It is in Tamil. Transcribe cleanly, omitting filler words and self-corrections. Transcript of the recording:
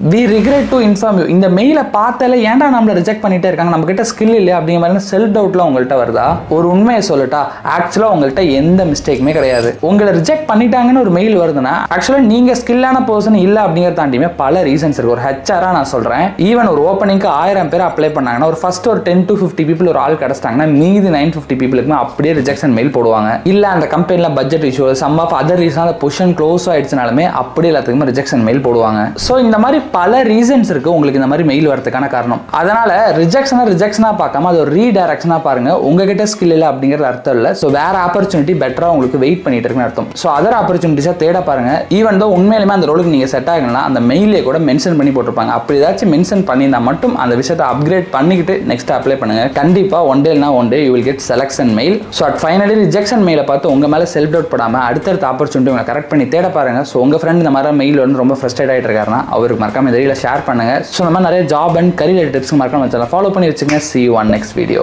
we regret to inform you இந்த மெயிலை பார்த்தாலே ஏன்டா நம்மளை ரிஜெக்ட் பண்ணிட்டே இருக்காங்க, நம்ம கிட்ட ஸ்கில் இல்லையா அப்படிங்கிற மாதிரி செல்ஃப் டவுட்லாம் உங்கள்கிட்ட வருதா? ஒரு உண்மையை சொல்லட்டா, ஆக்சுவலாக உங்கள்கிட்ட எந்த மிஸ்டேக்குமே கிடையாது. உங்களை ரிஜெக்ட் பண்ணிட்டாங்கன்னு ஒரு மெயில் வருதுன்னா ஆக்சுவலாக நீங்கள் ஸ்கில்லான பர்சன் இல்லை அப்படிங்கிறத தாண்டியுமே பல ரீசன்ஸ் இருக்கு. ஒரு ஹெச்ஆராக நான் சொல்கிறேன், ஈவன் ஒரு ஓப்பனிங்க்கு 1000 பேர் அப்ளை பண்ணாங்கன்னா ஒரு ஃபர்ஸ்ட் ஒரு 10 to 50 பீப்புள் ஒரு ஆள் கிடச்சிட்டாங்கன்னா மீதி 950 பீப்புளுக்குமே அப்படியே ரிஜெக்ஷன் மெயில் போடுவாங்க. இல்லை அந்த கம்பெனியில் budget issue, some of other reason அந்த பொசிஷன் க்ளோஸ் ஆயிடுச்சுனாலுமே அப்படியே எல்லாத்துக்குமே ரிஜெக்ஷன் மெயில் போடுவாங்க. ஸோ இந்த மாதிரி பல ரீசன்ஸ் இருக்கு உங்களுக்கு இந்த மாதிரி மெயில் வரதுக்கான காரணம். அதனால ரிஜெக்ஷனா பார்க்காம அது ஒரு ரீடைரக்ஷனா பாருங்க. உங்ககிட்ட ஸ்கில் இல்லை அப்படிங்கிற அர்த்தம் இல்லை. ஸோ வேற ஆப்பர்ச்சுனிட்டி பெட்டரா உங்களுக்கு வெயிட் பண்ணிட்டு இருக்குன்னு அர்த்தம். ஸோ அதர் ஆப்பர்ச்சுனிட்டிஸா தேட பாருங்க. ஈவன் தோ உண்மையிலுமே அந்த ரோலுக்கு நீங்க செட் ஆகலாம், அந்த மெயிலே கூட மென்ஷன் பண்ணி போட்டிருப்பாங்க. அப்படி ஏதாச்சும் மென்ஷன் பண்ணியிருந்தா மட்டும் அந்த விஷயத்தை அப்கிரேட் பண்ணிக்கிட்டு நெக்ஸ்ட் அப்ளை பண்ணுங்க. கண்டிப்பா one day you will get selection mail. So at finally rejection மெயிலை பார்த்து உங்க மேல செல்ஃப் டவுட் படாம அடுத்தடுத்த ஆப்பர்ச்சுனிட்டி உங்களை கரெக்ட் பண்ணி தேட பாருங்க. ஸோ உங்க ஃப்ரெண்ட் இந்த மாதிரி மெயில் வந்து ரொம்ப ஃப்ரஸ்ட்ரேட் ஆகிட்டு இருக்காருன்னா அவருக்கு மறக்காம இந்த வீடியோல ஷேர் பண்ணுங்க. ஸோ இந்த மாதிரி நிறைய ஜாப் அண்ட் கரியர் டிப்ஸ் மறக்காம ஃபாலோ பண்ணி வச்சுக்கோங்க. See you on next video.